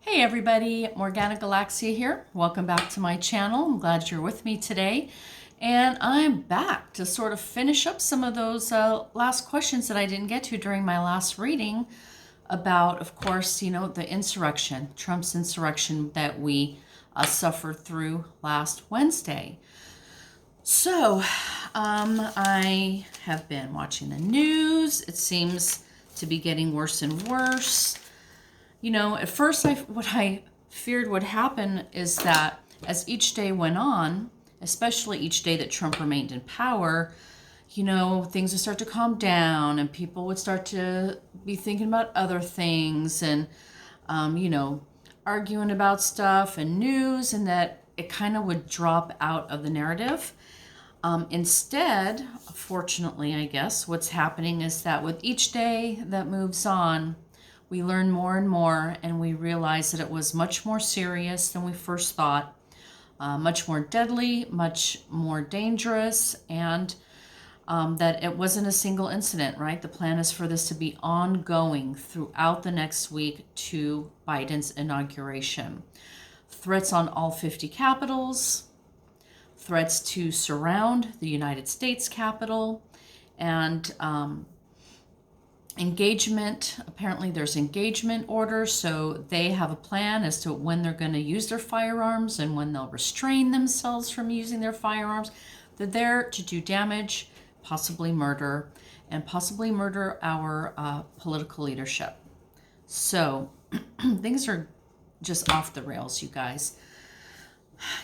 Hey everybody, Morgana Galaxia here. Welcome back to my channel. I'm glad you're with me today. And I'm back to sort of finish up some of those last questions that I didn't get to during my last reading about, of course, the insurrection, Trump's insurrection that we suffered through last Wednesday. So, I have been watching the news. It seems to be getting worse and worse. At first, what I feared would happen is that as each day went on, especially each day that Trump remained in power, things would start to calm down and people would start to be thinking about other things and, arguing about stuff and news, and that it kind of would drop out of the narrative. Instead, fortunately, I guess, what's happening is that with each day that moves on, we learn more and more, and we realize that it was much more serious than we first thought, much more deadly, much more dangerous, and that it wasn't a single incident, right? The plan is for this to be ongoing throughout the next week to Biden's inauguration. Threats on all 50 capitals, threats to surround the United States Capitol, and engagement. Apparently there's engagement orders, so they have a plan as to when they're going to use their firearms and when they'll restrain themselves from using their firearms. They're there to do damage, possibly murder, and possibly murder our political leadership. So things are just off the rails, you guys.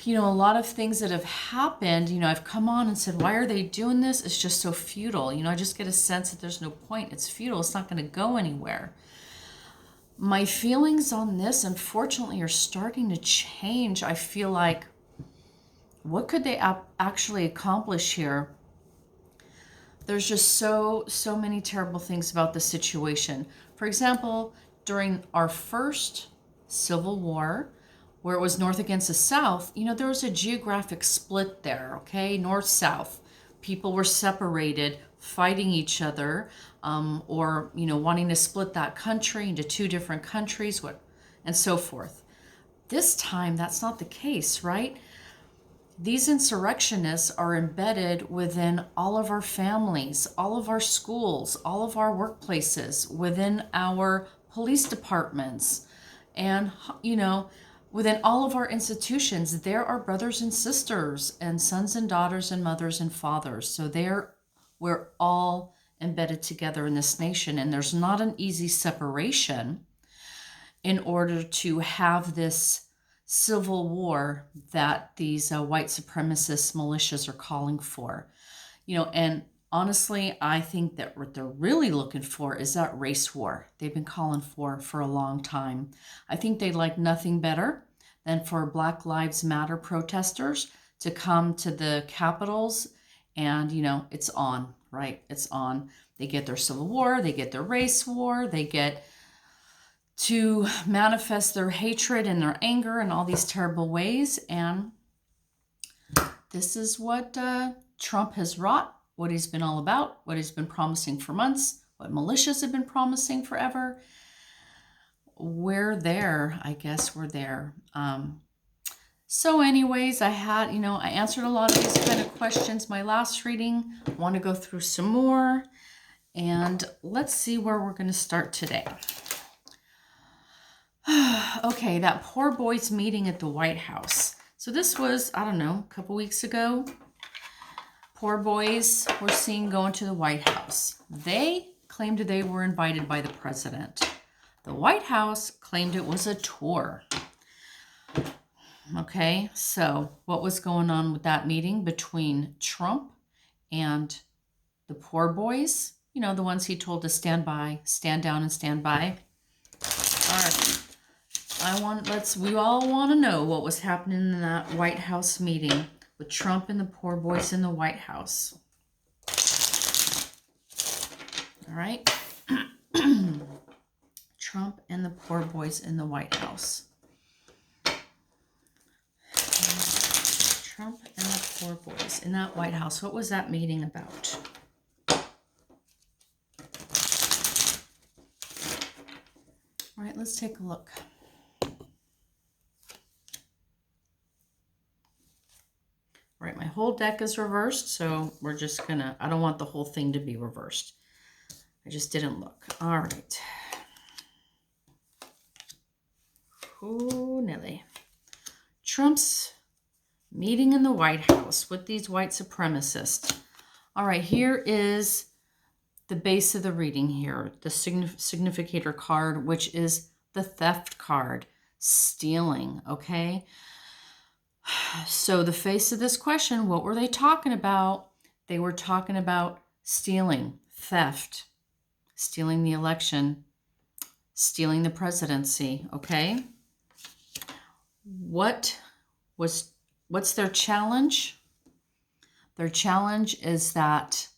A lot of things that have happened, I've come on and said, why are they doing this? It's just so futile. I just get a sense that there's no point. It's futile. It's not going to go anywhere. My feelings on this, unfortunately, are starting to change. I feel like, what could they actually accomplish here? There's just so many terrible things about the situation. For example, during our first Civil War, where it was North against the South, there was a geographic split there, okay? North-South. People were separated, fighting each other, or, wanting to split that country into two different countries, and so forth. This time, that's not the case, right? These insurrectionists are embedded within all of our families, all of our schools, all of our workplaces, within our police departments, and, within all of our institutions. There are brothers and sisters and sons and daughters and mothers and fathers. So we're all embedded together in this nation, and there's not an easy separation in order to have this civil war that these white supremacist militias are calling for. And honestly, I think that what they're really looking for is that race war they've been calling for a long time. I think they'd like nothing better than for Black Lives Matter protesters to come to the capitals and, it's on, right? It's on. They get their civil war, they get their race war, they get to manifest their hatred and their anger in all these terrible ways. And this is what Trump has wrought, what he's been all about, what he's been promising for months, what militias have been promising forever. We're there. I guess we're there. So anyways, I answered a lot of these kind of questions my last reading. I want to go through some more, and let's see where we're going to start today. Okay, that poor boys meeting at the White House. So this was, I don't know, a couple weeks ago. Poor boys were seen going to the White House. They claimed they were invited by the president. The White House claimed it was a tour. Okay, so what was going on with that meeting between Trump and the poor boys? The ones he told to stand down and stand by. All right. We all want to know what was happening in that White House meeting with Trump and the poor boys in the White House. All right. Trump and the poor boys in the White House. Trump and the poor boys in that White House. What was that meeting about? All right, let's take a look. whole deck is reversed, so we're just gonna, I don't want the whole thing to be reversed. I just didn't look. All right. Oh, Nelly. Trump's meeting in the White House with these white supremacists. All right, here is the base of the reading here, the significator card, which is the theft card, stealing, okay? So the face of this question, what were they talking about? They were talking about stealing, theft, stealing the election, stealing the presidency, okay? What's their challenge? Their challenge is that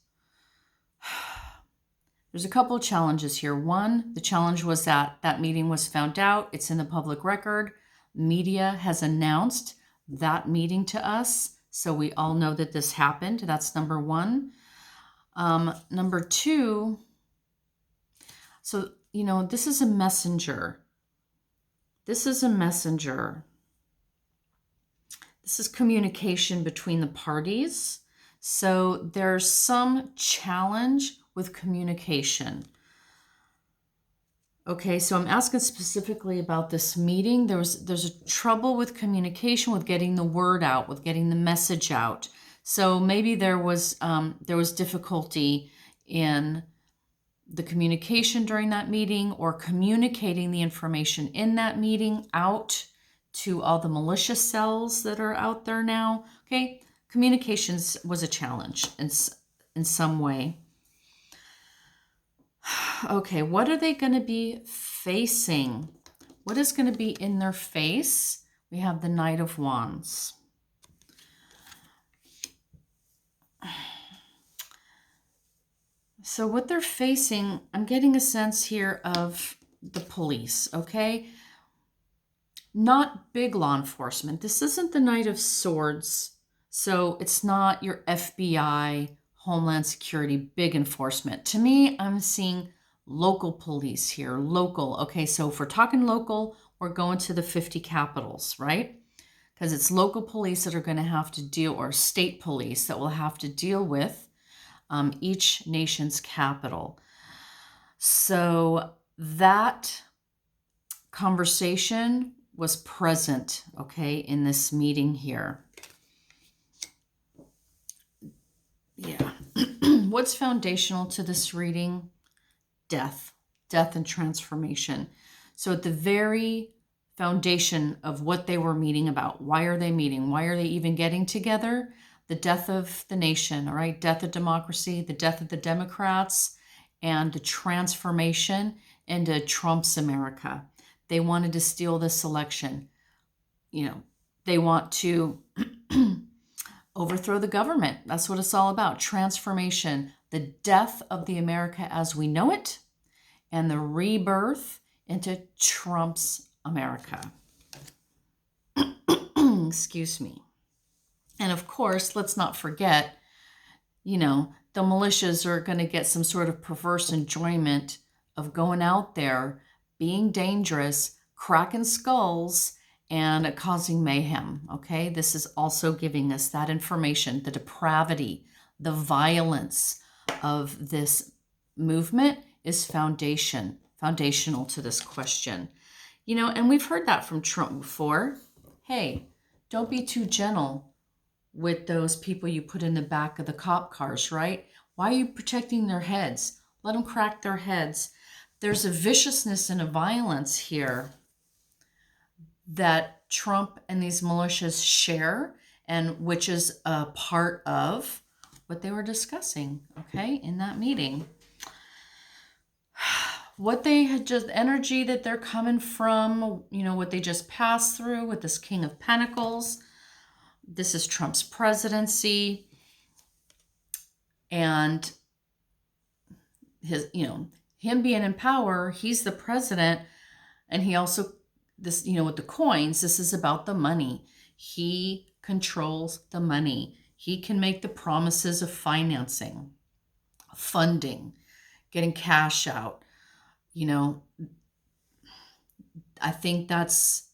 there's a couple of challenges here. One, the challenge was that that meeting was found out. It's in the public record. Media has announced that meeting to us, so we all know that this happened. That's number one. Number two, so, this is a messenger. This is a messenger. This is communication between the parties. So there's some challenge with communication. Okay, so I'm asking specifically about this meeting. There's a trouble with communication, with getting the word out, with getting the message out. So maybe there was difficulty in the communication during that meeting, or communicating the information in that meeting out to all the militia cells that are out there now. Okay, communications was a challenge in some way. Okay, what are they going to be facing? What is going to be in their face? We have the Knight of Wands. So what they're facing, I'm getting a sense here of the police, okay? Not big law enforcement. This isn't the Knight of Swords, so it's not your FBI, Homeland Security, big enforcement. To me, I'm seeing local police here, local. Okay, so if we're talking local, we're going to the 50 capitals, right? Because it's local police that are going to have to deal, or state police that will have to deal with each nation's capital. So that conversation was present, okay, in this meeting here. Yeah. What's foundational to this reading? Death and transformation. So at the very foundation of what they were meeting about, why are they meeting? Why are they even getting together? The death of the nation, all right? Death of democracy, the death of the Democrats, and the transformation into Trump's America. They wanted to steal this election. They want to overthrow the government. That's what it's all about. Transformation, the death of the America as we know it, and the rebirth into Trump's America. Excuse me. And of course, let's not forget, the militias are going to get some sort of perverse enjoyment of going out there, being dangerous, cracking skulls, and causing mayhem, okay? This is also giving us that information, the depravity, the violence of this movement is foundational to this question. And we've heard that from Trump before. Hey, don't be too gentle with those people you put in the back of the cop cars, right? Why are you protecting their heads? Let them crack their heads. There's a viciousness and a violence here that Trump and these militias share, and which is a part of what they were discussing, okay, in that meeting. What they had just, energy that they're coming from, what they just passed through with this King of Pentacles. This is Trump's presidency, and his, him being in power, he's the president, and he also, this, with the coins, this is about the money. He controls the money. He can make the promises of financing, funding, getting cash out. I think that's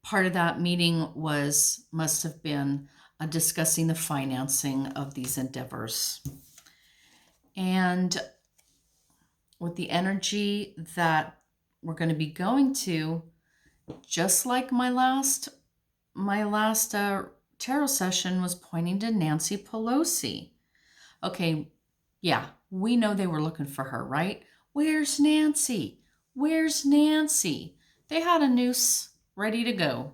part of that meeting must have been discussing the financing of these endeavors. And with the energy that we're going to be going to, just like my last tarot session was pointing to Nancy Pelosi. Okay, yeah, we know they were looking for her, right? Where's Nancy? Where's Nancy? They had a noose ready to go,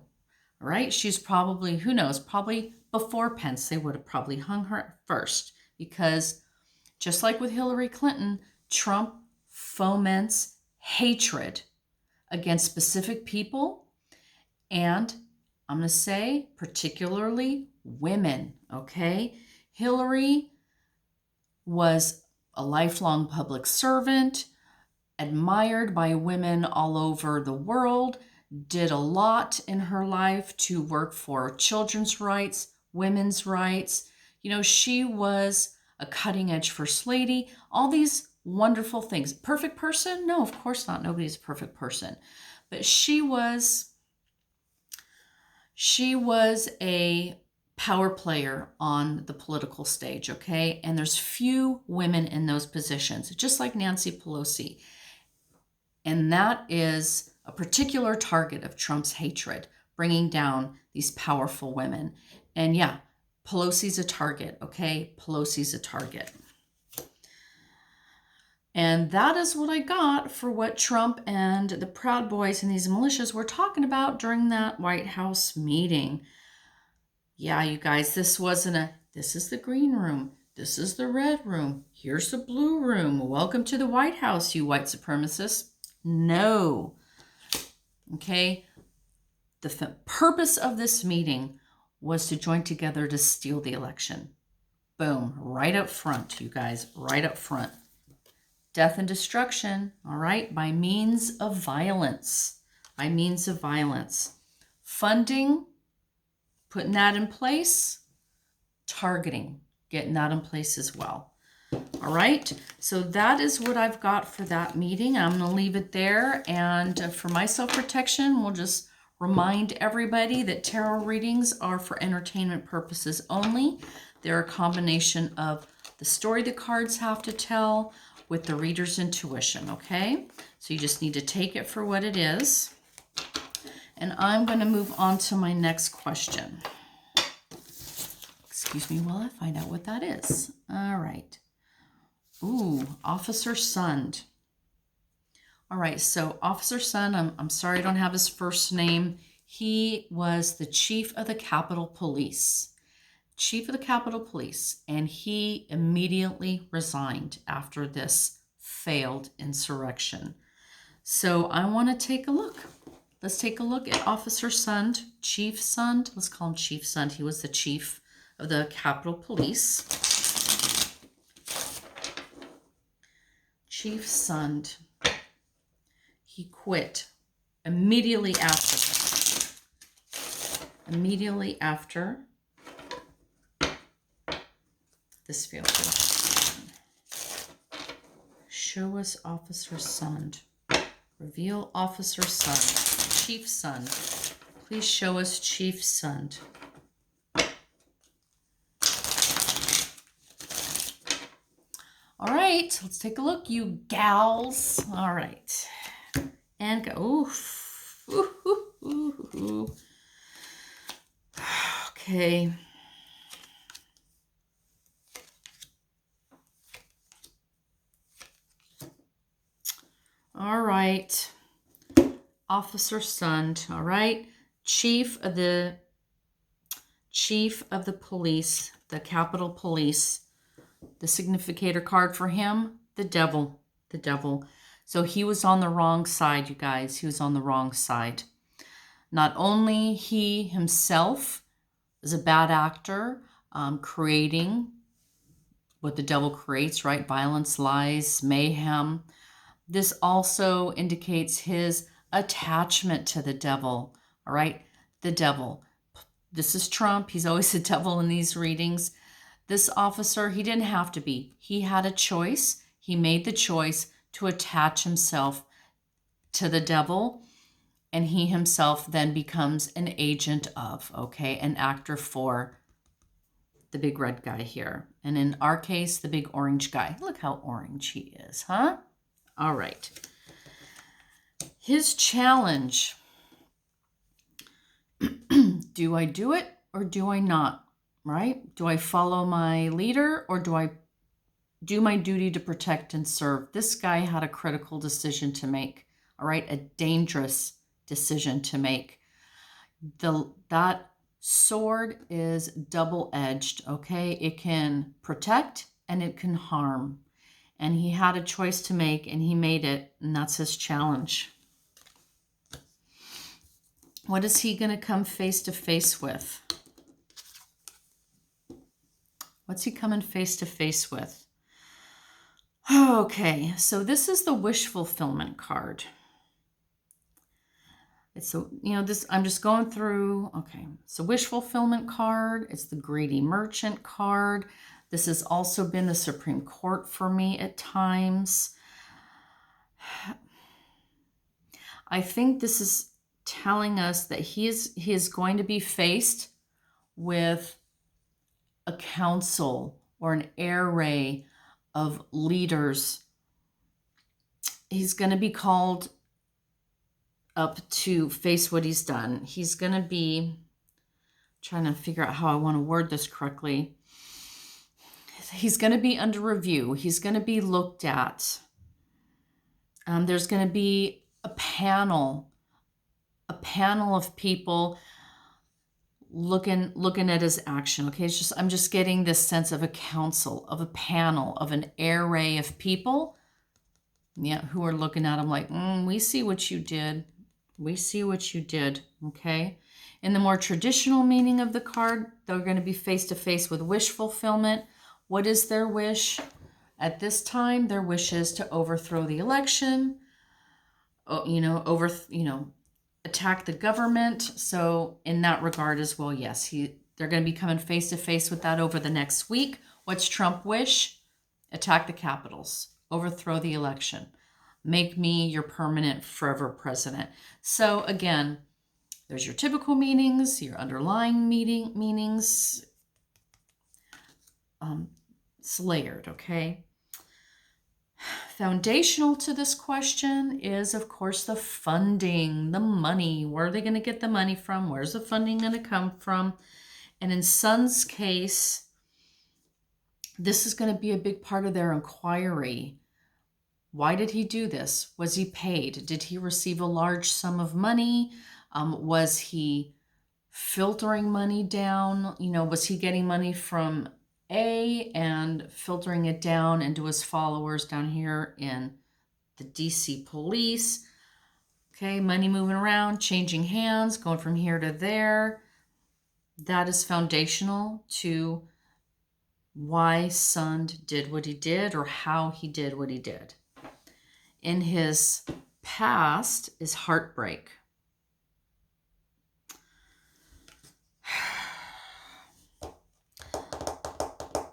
right? She's probably, who knows, probably before Pence, they would have probably hung her first, because just like with Hillary Clinton, Trump foments hatred against specific people, and I'm going to say particularly women, okay? Hillary was a lifelong public servant, admired by women all over the world, did a lot in her life to work for children's rights, women's rights. You know, she was a cutting edge first lady, all these wonderful things. Perfect person? No, of course not. Nobody's a perfect person. But she was a power player on the political stage, okay? And there's few women in those positions, just like Nancy Pelosi. And that is a particular target of Trump's hatred, bringing down these powerful women. And yeah, Pelosi's a target, okay? Pelosi's a target. And that is what I got for what Trump and the Proud Boys and these militias were talking about during that White House meeting. Yeah, you guys, this is the green room. This is the red room. Here's the blue room. Welcome to the White House, you white supremacists. No. Okay. The purpose of this meeting was to join together to steal the election. Boom. Right up front, you guys. Right up front. Death and destruction, all right, by means of violence. By means of violence. Funding, putting that in place. Targeting, getting that in place as well. All right, so that is what I've got for that meeting. I'm going to leave it there. And for my self-protection, we'll just remind everybody that tarot readings are for entertainment purposes only. They're a combination of the story the cards have to tell with the reader's intuition, okay? So you just need to take it for what it is. And I'm going to move on to my next question. Excuse me while I find out what that is. All right. Ooh, Officer Sund. All right, so Officer Sund, I'm sorry I don't have his first name. He was the chief of the Capitol Police. Chief of the Capitol Police, and he immediately resigned after this failed insurrection. So I want to take a look. Let's take a look at Officer Sund, Chief Sund. Let's call him Chief Sund. He was the chief of the Capitol Police. Chief Sund. He quit immediately after this. Immediately after this failed election. Show us Officer Sund. Reveal Officer Sund. Chief Sund. Please show us Chief Sund. All right, let's take a look, you gals. All right. And go. Oof. Ooh, ooh, ooh, ooh. Okay. All right. Officer Sund, all right. Chief of the police, the Capitol Police. The significator card for him, the devil. The devil. So he was on the wrong side, you guys. He was on the wrong side. Not only he himself is a bad actor, creating what the devil creates, right? Violence, lies, mayhem. This also indicates his attachment to the devil, all right? The devil. This is Trump. He's always the devil in these readings. This officer, he didn't have to be. He had a choice. He made the choice to attach himself to the devil, and he himself then becomes an agent of, okay, an actor for the big red guy here. And in our case, the big orange guy. Look how orange he is, huh? All right. His challenge. Do I do it or do I not? Right? Do I follow my leader or do I do my duty to protect and serve? This guy had a critical decision to make. All right, a dangerous decision to make. That sword is double-edged, okay? It can protect and it can harm. And he had a choice to make and he made it, and that's his challenge. What is he going to come face to face with? What's he coming face to face with? Okay, so this is the wish fulfillment card. It's so, this, I'm just going through, okay, it's a wish fulfillment card. It's the greedy merchant card. This has also been the Supreme Court for me at times. I think this is telling us that he is going to be faced with a council or an array of leaders. He's going to be called up to face what he's done. He's going to be trying to figure out how I want to word this correctly. He's going to be under review. He's going to be looked at. There's going to be a panel of people looking at his action. Okay, I'm just getting this sense of a council, of a panel, of an array of people, who are looking at him like, we see what you did. We see what you did. Okay. In the more traditional meaning of the card, they're going to be face to face with wish fulfillment. What is their wish? At this time, their wish is to overthrow the election, attack the government. So in that regard as well, yes, they're going to be coming face to face with that over the next week. What's Trump wish? Attack the capitals, overthrow the election, make me your permanent forever president. So again, there's your typical meanings, your underlying meanings. It's layered, okay? Foundational to this question is, of course, the funding, the money. Where are they going to get the money from? Where's the funding going to come from? And in Sun's case, this is going to be a big part of their inquiry. Why did he do this? Was he paid? Did he receive a large sum of money? Was he filtering money down? Was he getting money from A and filtering it down into his followers down here in the DC police? Okay, money moving around, changing hands, going from here to there. That is foundational to why Sun did what he did or how he did what he did. In his past is heartbreak.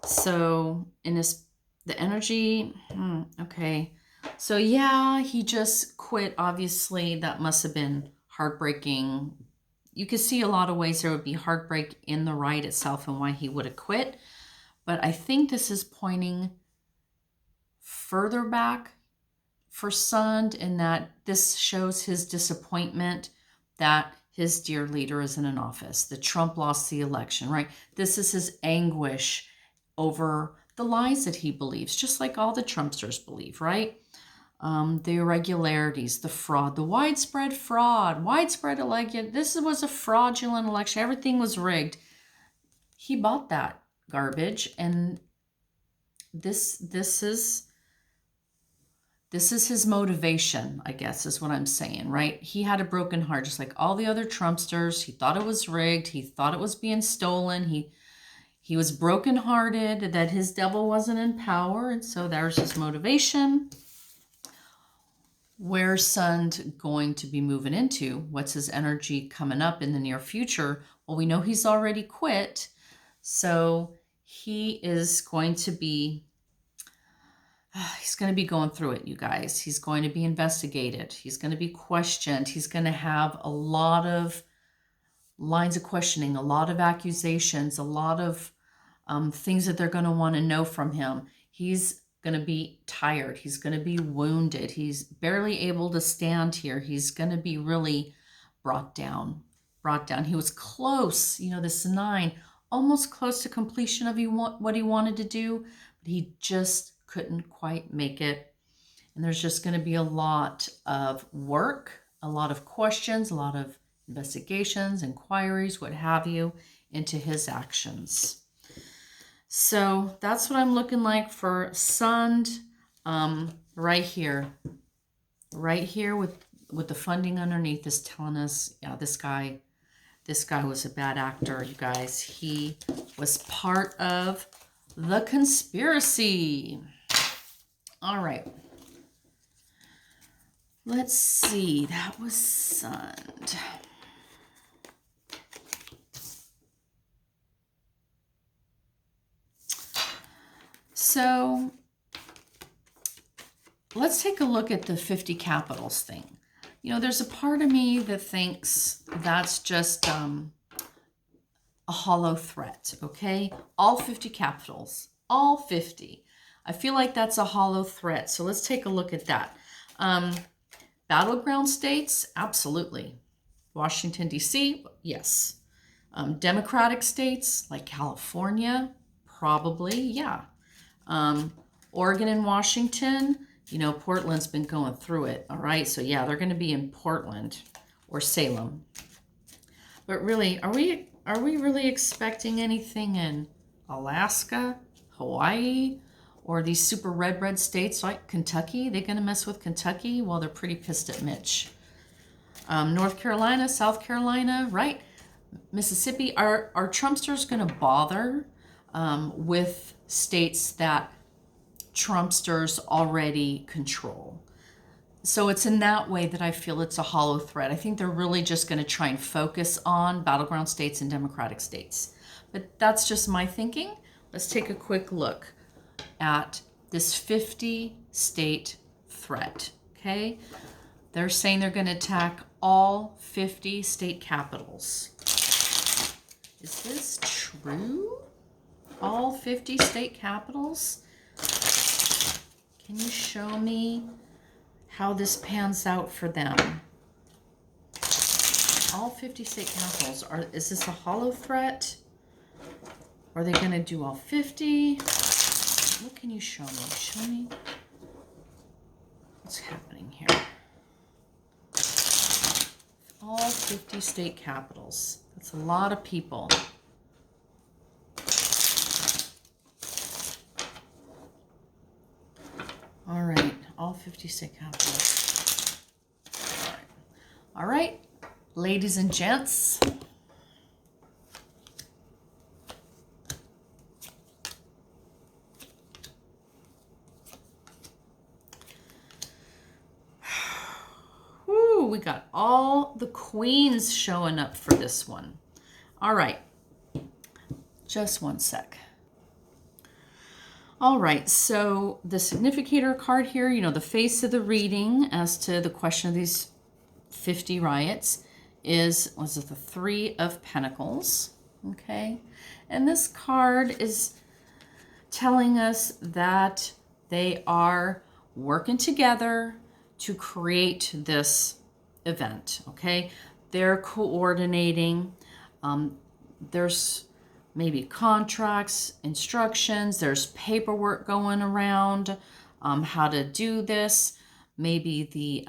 So in the energy, okay. So yeah, he just quit. Obviously, that must have been heartbreaking. You could see a lot of ways there would be heartbreak in the ride itself and why he would have quit. But I think this is pointing further back for Sund in that this shows his disappointment that his dear leader isn't in office, that Trump lost the election, right? This is his anguish over the lies that he believes, just like all the Trumpsters believe, right? The irregularities, the fraud, the widespread fraud, widespread election. This was a fraudulent election. Everything was rigged. He bought that garbage, and this is his motivation, I guess, is what I'm saying, right? He had a broken heart, just like all the other Trumpsters. He thought it was rigged. He thought it was being stolen. He was brokenhearted that his devil wasn't in power, and so there's his motivation. Where's Sund going to be moving into? What's his energy coming up in the near future? Well, we know he's already quit, so he is going to be going through it, you guys. He's going to be investigated. He's going to be questioned. He's going to have a lot of lines of questioning, a lot of accusations, a lot of things that they're going to want to know from him. He's going to be tired. He's going to be wounded. He's barely able to stand here. He's going to be really brought down. He was close, this 9, almost close to completion of what he wanted to do, but he just couldn't quite make it. And there's just going to be a lot of work, a lot of questions, a lot of investigations, inquiries, what have you, into his actions. So that's what I'm looking like for Sund, right here with the funding underneath is telling us, yeah, this guy was a bad actor, you guys. He was part of the conspiracy. All right. Let's see. That was Sund. So let's take a look at the 50 capitals thing. There's a part of me that thinks that's just a hollow threat, okay? All 50 capitals, all 50. I feel like that's a hollow threat. So let's take a look at that. Battleground states, absolutely. Washington, D.C., yes. Democratic states like California, probably, yeah. Oregon and Washington, Portland's been going through it, all right? So yeah, they're going to be in Portland or Salem. But really, are we really expecting anything in Alaska, Hawaii, or these super red states like Kentucky? They're going to mess with Kentucky? Well, they're pretty pissed at Mitch. North Carolina, South Carolina, right? Mississippi. Are Trumpsters going to bother with states that Trumpsters already control? So it's in that way that I feel it's a hollow threat. I think they're really just going to try and focus on battleground states and democratic states. But that's just my thinking. Let's take a quick look at this 50 state threat, okay? They're saying they're going to attack all 50 state capitals. Is this true? All 50 state capitals? Can you show me how this pans out for them? All 50 state capitals. Is this a hollow threat? Are they going to do all 50? What can you show me? Show me what's happening here. All 50 state capitals. That's a lot of people. All right, all 50 state capitals. All right, ladies and gents. Woo, we got all the queens showing up for this one. All right, just one sec. All right, so the significator card here, the face of the reading as to the question of these 50 riots was it the 3 of Pentacles, okay? And this card is telling us that they are working together to create this event, okay? They're coordinating. There's maybe contracts, instructions, there's paperwork going around, how to do this. Maybe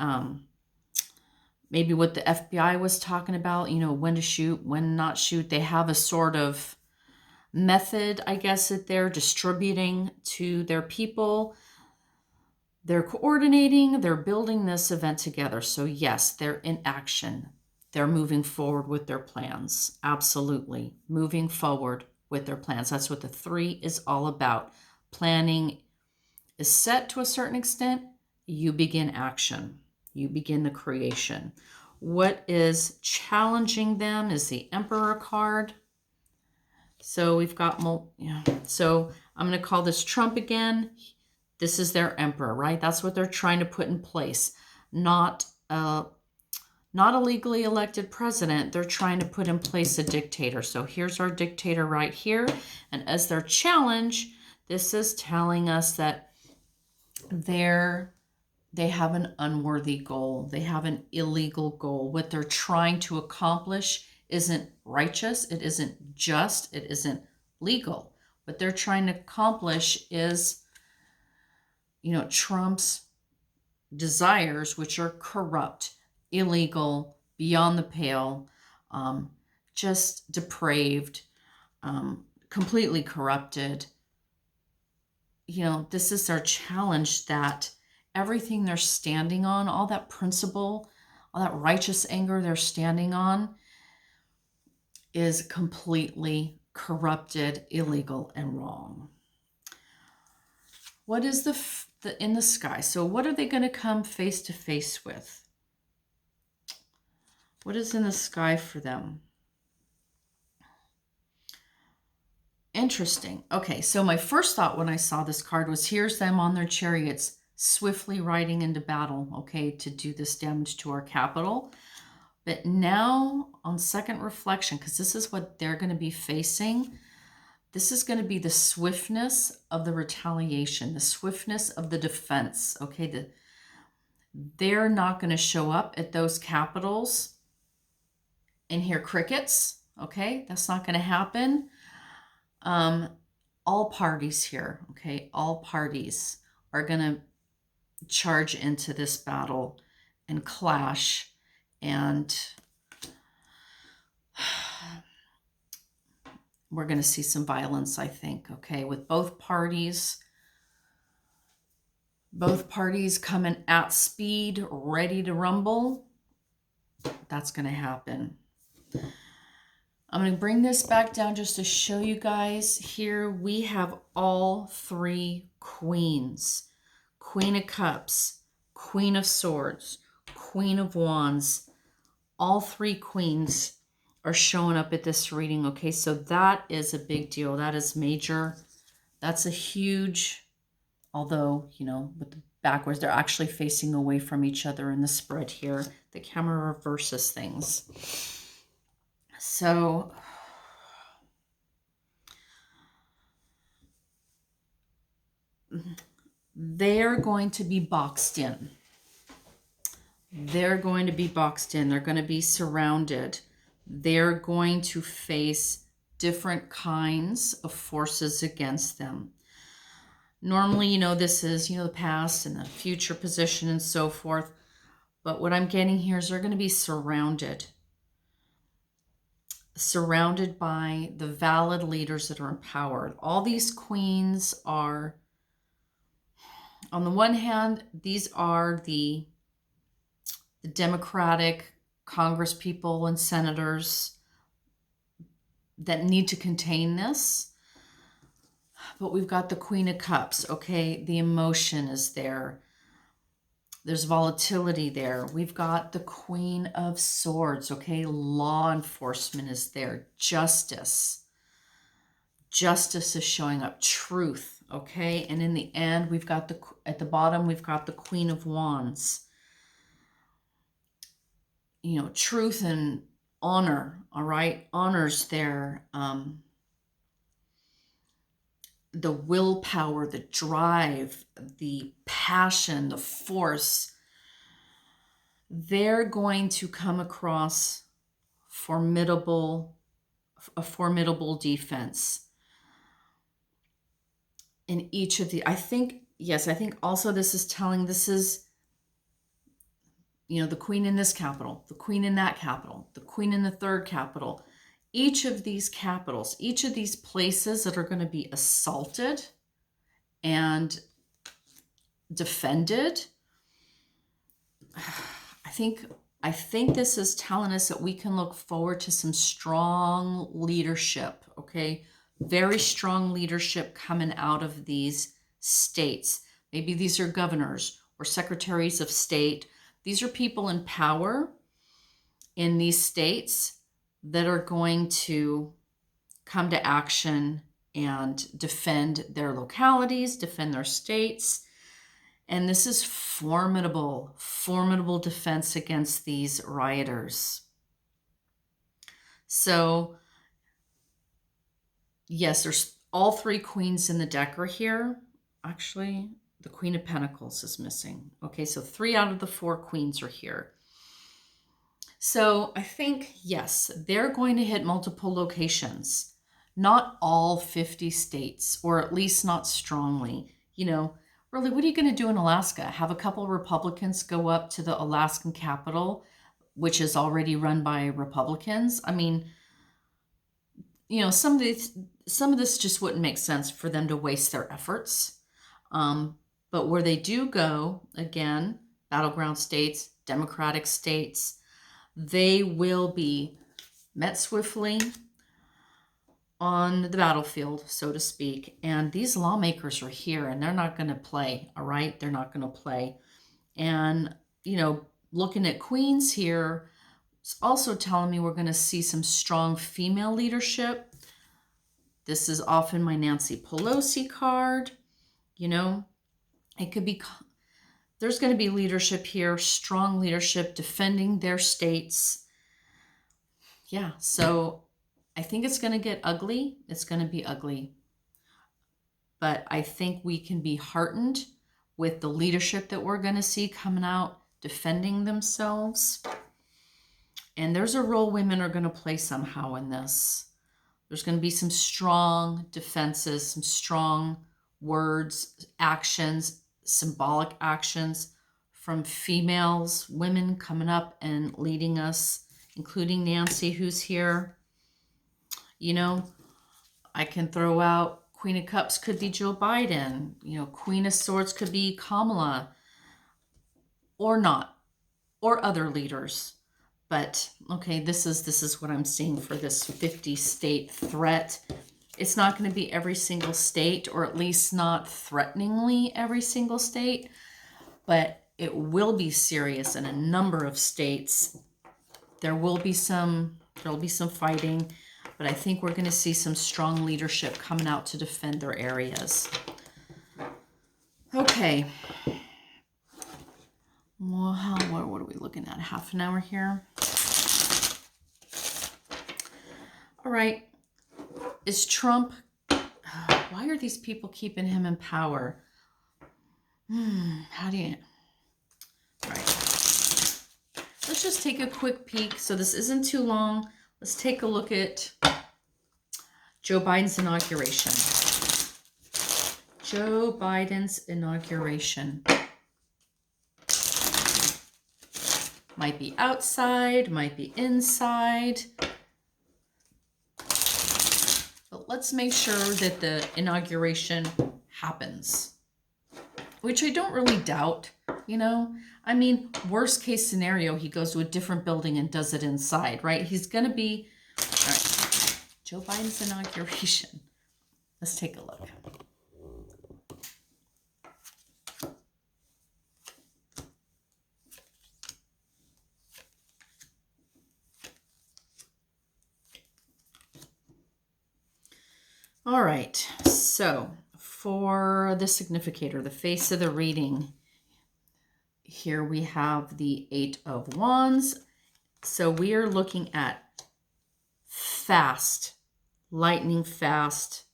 maybe what the FBI was talking about, when to shoot, when not shoot. They have a sort of method, I guess, that they're distributing to their people. They're coordinating, they're building this event together. So yes, they're in action. They're moving forward with their plans. Absolutely. Moving forward with their plans. That's what the 3 is all about. Planning is set to a certain extent. You begin action. You begin the creation. What is challenging them is the Emperor card. So we've got, so I'm going to call this Trump again. This is their Emperor, right? That's what they're trying to put in place. Not not a legally elected president. They're trying to put in place a dictator. So here's our dictator right here. And as their challenge, this is telling us that they have an unworthy goal. They have an illegal goal. What they're trying to accomplish isn't righteous. It isn't just. It isn't legal. What they're trying to accomplish is, Trump's desires, which are corrupt, illegal, beyond the pale, just depraved, completely corrupted. This is their challenge, that everything they're standing on, all that principle, all that righteous anger they're standing on, is completely corrupted, illegal, and wrong. What is the in the sky? So what are they going to come face to face with? What is in the sky for them? Interesting. Okay, so my first thought when I saw this card was, here's them on their chariots, swiftly riding into battle, okay, to do this damage to our capital. But now, on second reflection, because this is what they're going to be facing, this is going to be the swiftness of the retaliation, the swiftness of the defense, okay? They're not going to show up at those capitals and hear crickets, okay? That's not going to happen. All parties here, okay? All parties are going to charge into this battle and clash, and we're going to see some violence, I think, okay, with both parties coming at speed, ready to rumble. That's going to happen. I'm going to bring this back down just to show you guys. Here we have all three queens. Queen of Cups, Queen of Swords, Queen of Wands. All three queens are showing up at this reading, okay? So that is a big deal. That is major. That's a huge, although, with the backwards, they're actually facing away from each other in the spread here. The camera reverses things. So they're going to be boxed in. They're going to be boxed in. They're going to be surrounded. They're going to face different kinds of forces against them. Normally, this is, the past and the future position and so forth. But what I'm getting here is they're going to be surrounded by the valid leaders that are empowered. All these queens are, on the one hand, these are the Democratic Congress people and senators that need to contain this. But we've got the Queen of Cups, okay? The emotion is there. There's volatility there. We've got the Queen of Swords, okay? Law enforcement is there. Justice. Justice is showing up. Truth, okay? And in the end, we've got at the bottom, we've got the Queen of Wands. Truth and honor, all right? Honor's there. The willpower, the drive, the passion, the force, they're going to come across a formidable defense in each of I think also this is telling, this is, the queen in this capital, the queen in that capital, the queen in the third capital. Each of these capitals, each of these places that are going to be assaulted and defended, I think this is telling us that we can look forward to some strong leadership, okay? Very strong leadership coming out of these states. Maybe these are governors or secretaries of state. These are people in power in these states that are going to come to action and defend their localities, defend their states, And this is formidable, formidable defense against these rioters. So, yes, there's all three queens in the deck are here. Actually, the Queen of Pentacles is missing. Okay, so 3 out of the 4 queens are here. So I think, yes, they're going to hit multiple locations. Not all 50 states, or at least not strongly. You know, really, what are you going to do in Alaska? Have a couple Republicans go up to the Alaskan Capitol, which is already run by Republicans? I mean, you know, some of this just wouldn't make sense for them to waste their efforts. But where they do go, again, battleground states, Democratic states, they will be met swiftly on the battlefield, so to speak. And these lawmakers are here and they're not going to play, all right? They're not going to play. And, you know, looking at queens here, it's also telling me we're going to see some strong female leadership. This is often my Nancy Pelosi card. You know, it could be, there's going to be leadership here, strong leadership defending their states. Yeah, so I think it's going to get ugly. It's going to be ugly. But I think we can be heartened with the leadership that we're going to see coming out, defending themselves. And there's a role women are going to play somehow in this. There's going to be some strong defenses, some strong words, actions, symbolic actions from females, women coming up and leading us, including Nancy, who's here. You know, I can throw out Queen of Cups could be Joe Biden. You know, Queen of Swords could be Kamala, or not, or other leaders. But okay, this is what I'm seeing for this 50 state threat. It's not going to be every single state, or at least not threateningly every single state, but it will be serious in a number of states. There'll be some fighting, but I think we're going to see some strong leadership coming out to defend their areas. Okay. Well, what are we looking at? Half an hour here. All right. Is Trump, why are these people keeping him in power? How do you, all right. Let's just take a quick peek. So this isn't too long. Let's take a look at Joe Biden's inauguration. Joe Biden's inauguration. Might be outside, might be inside. But let's make sure that the inauguration happens, which I don't really doubt, you know. I mean, worst case scenario, he goes to a different building and does it inside, right? He's going to be, all right, Joe Biden's inauguration. Let's take a look. All right, so for the significator, the face of the reading, here we have the 8 of Wands. So we are looking at fast, lightning fast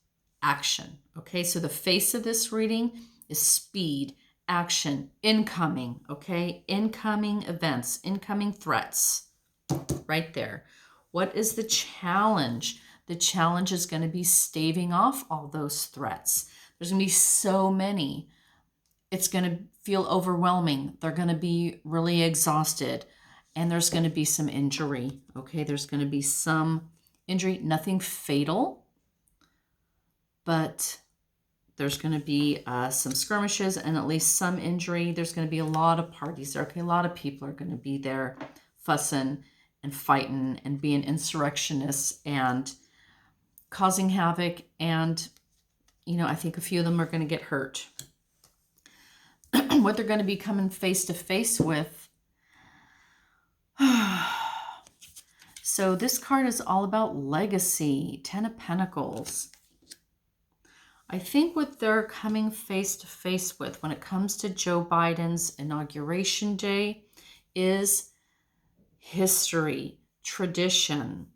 action. Okay, so the face of this reading is speed, action, incoming, okay? Incoming events, incoming threats, right there. What is the challenge? The challenge is going to be staving off all those threats. There's going to be so many. It's going to feel overwhelming. They're going to be really exhausted. And there's going to be some injury. Okay, there's going to be some injury. Nothing fatal. But there's going to be some skirmishes and at least some injury. There's going to be a lot of parties there. Okay, a lot of people are going to be there fussing and fighting and being insurrectionists and causing havoc, and you know, I think a few of them are going to get hurt. What they're going to be coming face to face with. So this card is all about legacy. 10 of Pentacles. I think what they're coming face to face with when it comes to Joe Biden's inauguration day is history, tradition,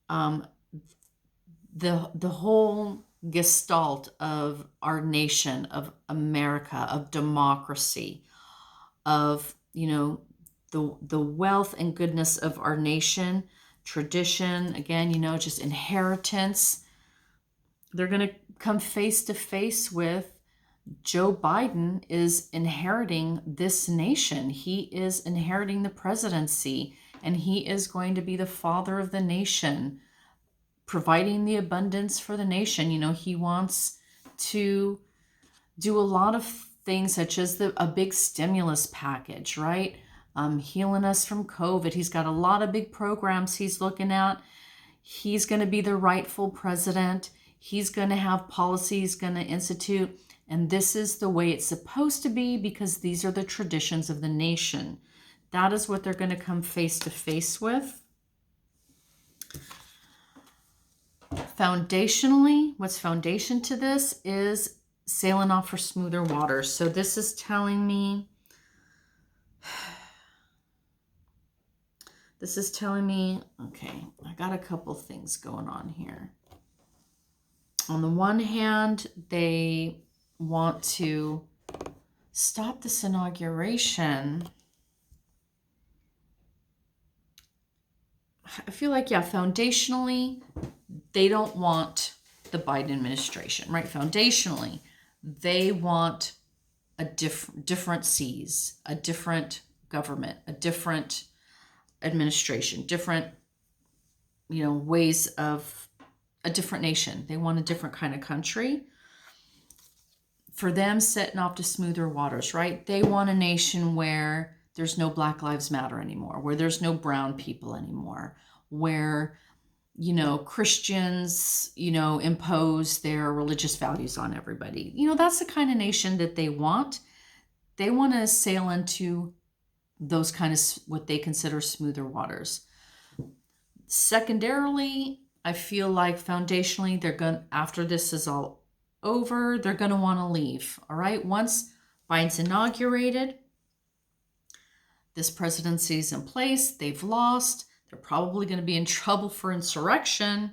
um, the whole gestalt of our nation, of America, of democracy, of the wealth and goodness of our nation, tradition, again, just inheritance. They're going to come face to face with Joe Biden is inheriting this nation. He is inheriting the presidency, and he is going to be the father of the nation, providing the abundance for the nation. He wants to do a lot of things, such as a big stimulus package, right? Healing us from COVID. He's got a lot of big programs he's looking at. He's going to be the rightful president. He's going to have policies, going to institute, and this is the way it's supposed to be because these are the traditions of the nation. That is what they're going to come face to face with. Foundationally, what's foundation to this is sailing off for smoother waters. So this is telling me, okay, I got a couple things going on here. On the one hand, they want to stop this inauguration. I feel like, foundationally, they don't want the Biden administration, right? Foundationally, they want a different seas, a different government, a different administration, different, ways of a different nation. They want a different kind of country. For them, setting off to smoother waters, right? They want a nation where there's no Black Lives Matter anymore, where there's no brown people anymore, where, Christians, impose their religious values on everybody. That's the kind of nation that they want. They want to sail into those kind of what they consider smoother waters. Secondarily, I feel like foundationally, they're going, after this is all over, they're going to want to leave. All right. Once Biden's inaugurated, this presidency is in place, they've lost, they're probably going to be in trouble for insurrection.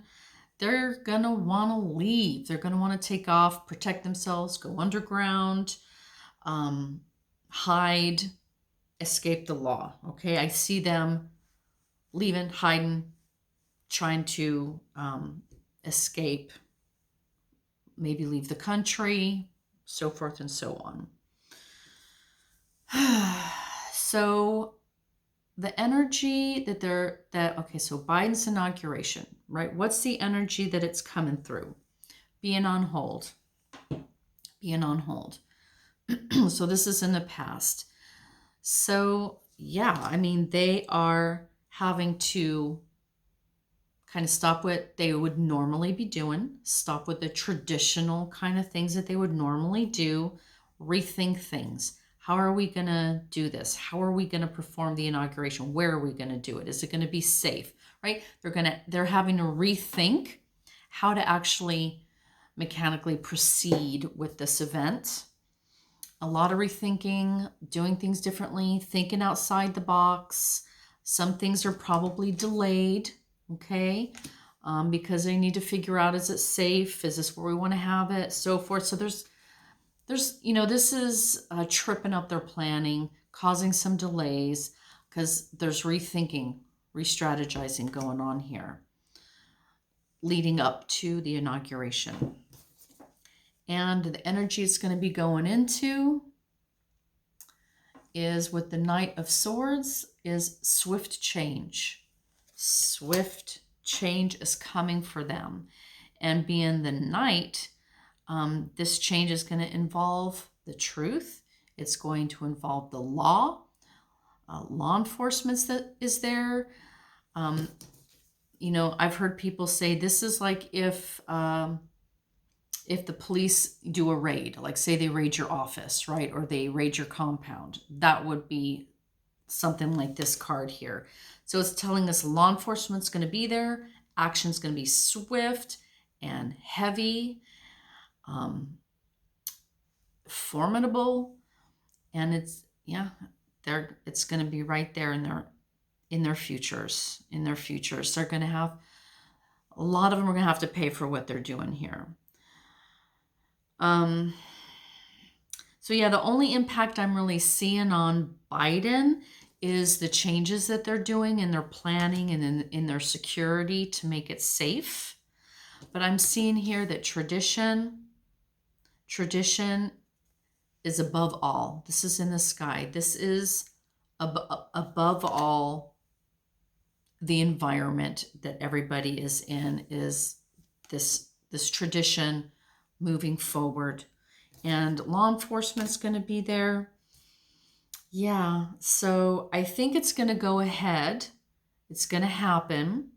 They're going to want to leave. They're going to want to take off, protect themselves, go underground, hide, escape the law. Okay. I see them leaving, hiding, trying to escape, maybe leave the country, so forth and so on. So the energy okay, so Biden's inauguration, right? What's the energy that it's coming through? Being on hold. So this is in the past. So they are having to kind of stop what they would normally be doing, stop with the traditional kind of things that they would normally do, rethink things. How are we going to do this? How are we going to perform the inauguration? Where are we going to do it? Is it going to be safe, right? They're having to rethink how to actually mechanically proceed with this event. A lot of rethinking, doing things differently, thinking outside the box. Some things are probably delayed, okay? Because they need to figure out, is it safe? Is this where we want to have it? So forth. So there's this is tripping up their planning, causing some delays because there's rethinking, re-strategizing going on here leading up to the inauguration. And the energy it's going to be going into is, with the Knight of Swords, is swift change. Swift change is coming for them. And being the Knight, this change is going to involve the truth. It's going to involve the law. Law enforcement that is there. I've heard people say this is like if the police do a raid, like say they raid your office, right? Or they raid your compound. That would be something like this card here. So it's telling us law enforcement's going to be there. Action's going to be swift and heavy. formidable, and it's going to be right there in their futures. They're going to have, a lot of them are going to have to pay for what they're doing here. So yeah, the only impact I'm really seeing on Biden is the changes that they're doing in their planning and in their security to make it safe. But I'm seeing here that tradition is above all. This is in the sky. This is above all. The environment that everybody is in is this tradition moving forward, and law enforcement's going to be there. Yeah, so I think it's going to go ahead. It's going to happen.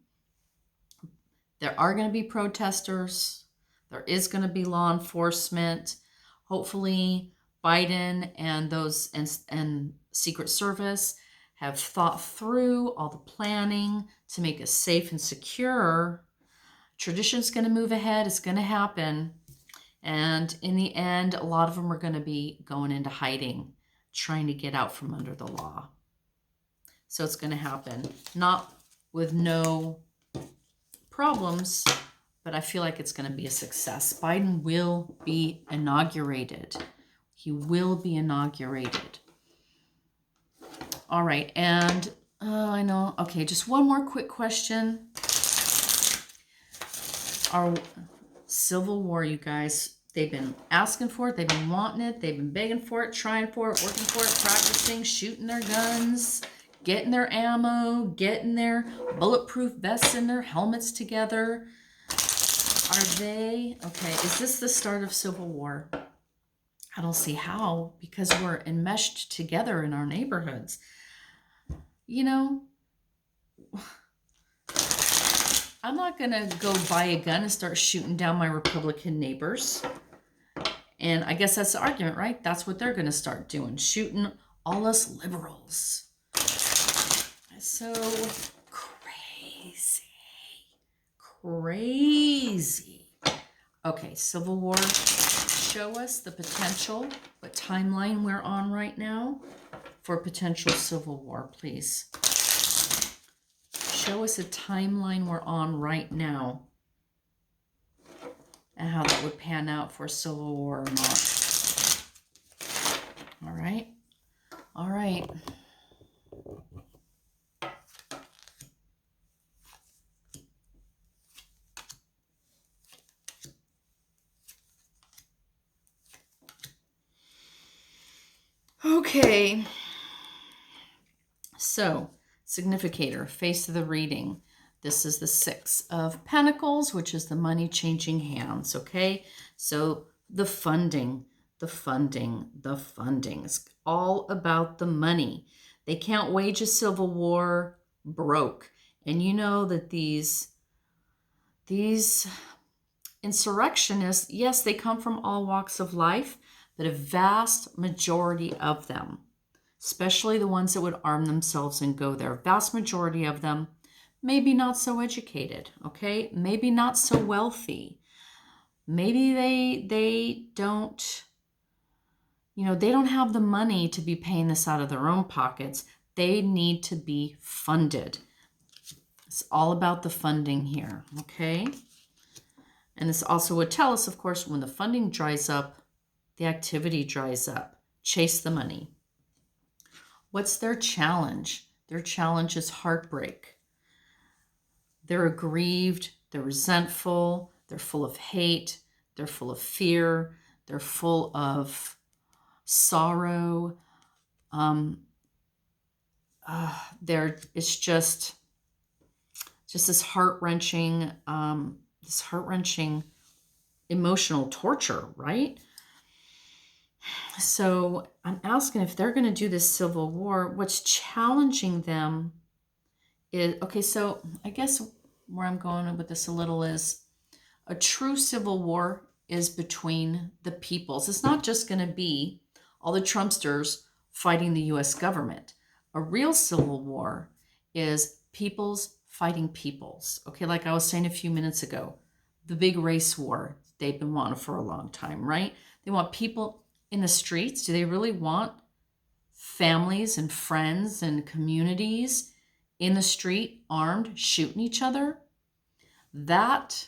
There are going to be protesters. There is going to be law enforcement. Hopefully Biden and those and Secret Service have thought through all the planning to make us safe and secure. Tradition's going to move ahead. It's going to happen. And in the end, a lot of them are going to be going into hiding, trying to get out from under the law. So it's going to happen. Not with no problems, but I feel like it's going to be a success. Biden will be inaugurated. He will be inaugurated. All right, and I know. Okay, just one more quick question. Our Civil War, you guys, they've been asking for it, they've been wanting it, they've been begging for it, trying for it, working for it, practicing, shooting their guns, getting their ammo, getting their bulletproof vests and their helmets together. Are they, okay, is this the start of Civil War? I don't see how, because we're enmeshed together in our neighborhoods. You know, I'm not going to go buy a gun and start shooting down my Republican neighbors. And I guess that's the argument, right? That's what they're going to start doing, shooting all us liberals. So crazy. Okay, Civil War. Show us the potential, what timeline we're on right now for potential Civil War, please. Show us a timeline we're on right now and how that would pan out for Civil War or not. All right. All right. Okay. So, significator, face of the reading. This is the Six of Pentacles, which is the money changing hands, okay? So the funding. It's all about the money. They can't wage a civil war broke. And you know that these insurrectionists, yes, they come from all walks of life, but a vast majority of them, especially the ones that would arm themselves and go there, vast majority of them, maybe not so educated, okay? Maybe not so wealthy. Maybe they don't, they don't have the money to be paying this out of their own pockets. They need to be funded. It's all about the funding here, okay? And this also would tell us, of course, when the funding dries up, the activity dries up. Chase the money. What's their challenge? Their challenge is heartbreak. They're aggrieved, they're resentful, they're full of hate, they're full of fear, they're full of sorrow. It's just this heart-wrenching emotional torture, right? So I'm asking, if they're going to do this civil war, what's challenging them is, okay, so I guess where I'm going with this a little is, a true civil war is between the peoples. It's not just going to be all the Trumpsters fighting the US government. A real civil war is peoples fighting peoples. Okay, like I was saying a few minutes ago, the big race war they've been wanting for a long time, right? They want people in the streets. Do they really want families and friends and communities in the street armed shooting each other? That,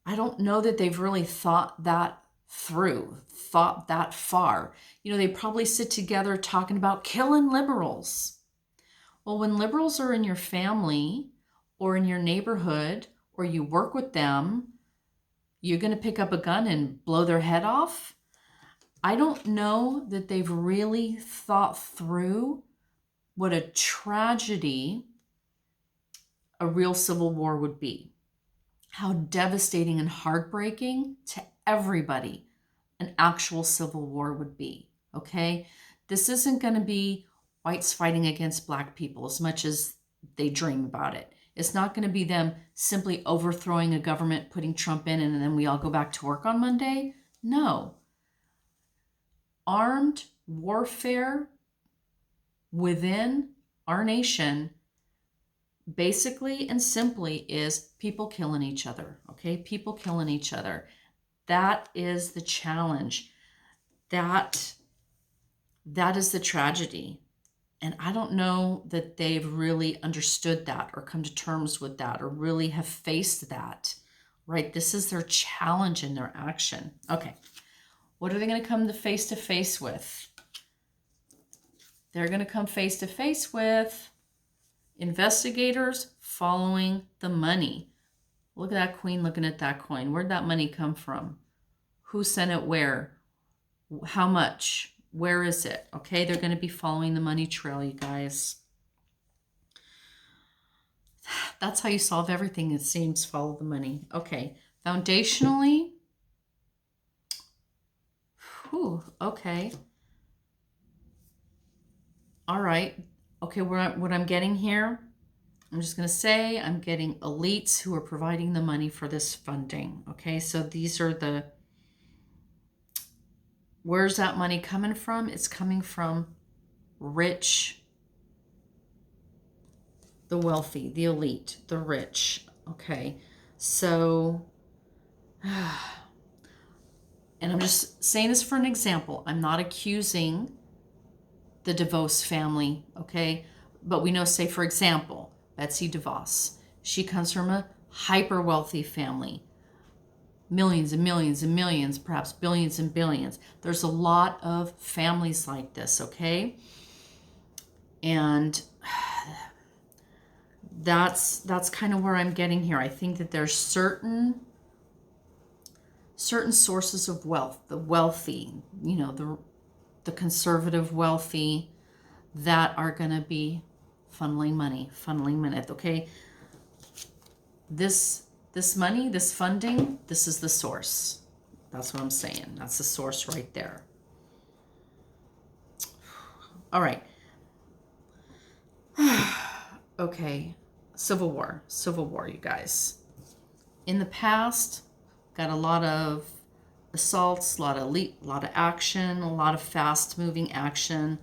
I don't know that they've really thought that through, thought that far. They probably sit together talking about killing liberals. Well, when liberals are in your family or in your neighborhood or you work with them, you're going to pick up a gun and blow their head off? I don't know that they've really thought through what a tragedy a real civil war would be. How devastating and heartbreaking to everybody an actual civil war would be, okay? This isn't going to be whites fighting against black people as much as they dream about it. It's not going to be them simply overthrowing a government, putting Trump in, and then we all go back to work on Monday. No. Armed warfare within our nation basically and simply is people killing each other, okay? People killing each other. That is the challenge. That is the tragedy. And I don't know that they've really understood that or come to terms with that or really have faced that, right? This is their challenge in their action. Okay, what are they going to come face to face with? They're going to come face to face with investigators following the money. Look at that queen looking at that coin. Where'd that money come from? Who sent it where? How much? Where is it? Okay, they're going to be following the money trail, you guys. That's how you solve everything, it seems. Follow the money. Okay, foundationally. Whew, okay. All right. Okay, what I'm getting here, I'm just going to say I'm getting elites who are providing the money for this funding. Okay, so these are where's that money coming from? It's coming from rich, the wealthy, the elite, the rich. Okay, so, and I'm just saying this for an example. I'm not accusing the DeVos family, okay? But we know, say, for example, Betsy DeVos. She comes from a hyper wealthy family. Millions and millions and millions, perhaps billions and billions. There's a lot of families like this, okay? And that's kind of where I'm getting here. I think that there's certain sources of wealth, the wealthy, the conservative wealthy, that are going to be funneling money, okay? This money, this funding, this is the source. That's what I'm saying. That's the source right there. All right. Okay, Civil War, you guys. In the past, got a lot of assaults, a lot of action, a lot of fast-moving action.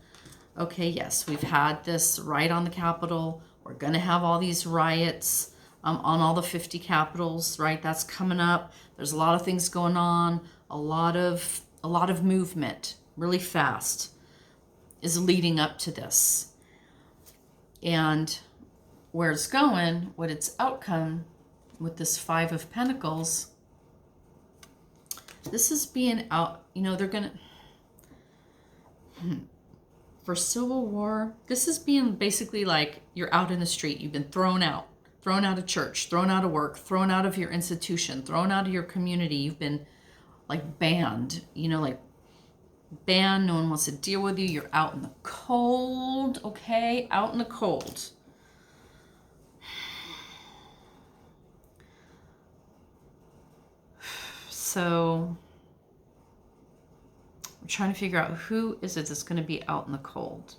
Okay, yes, we've had this riot on the Capitol. We're going to have all these riots on all the 50 capitals, right? That's coming up. There's a lot of things going on. A lot of movement, really fast, is leading up to this. And where it's going, what its outcome with this Five of Pentacles, this is being out, they're going to... For Civil War, this is being basically like you're out in the street. You've been thrown out of church, thrown out of work, thrown out of your institution, thrown out of your community. You've been like banned, like banned. No one wants to deal with you. You're out in the cold, okay? Out in the cold. So I'm trying to figure out who is it that's going to be out in the cold.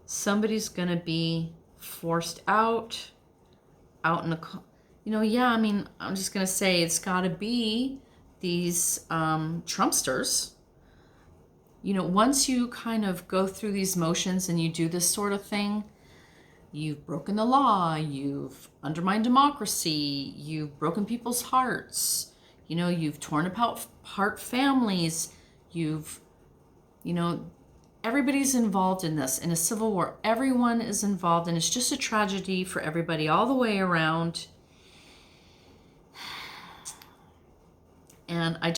Somebody's going to be forced out in the cold. Yeah, I mean, I'm just going to say it's got to be these Trumpsters. Once you kind of go through these motions and you do this sort of thing, You've broken the law, you've undermined democracy, you've broken people's hearts, you've torn apart families, you know, everybody's involved in this. In a civil war, everyone is involved, and it's just a tragedy for everybody all the way around. And I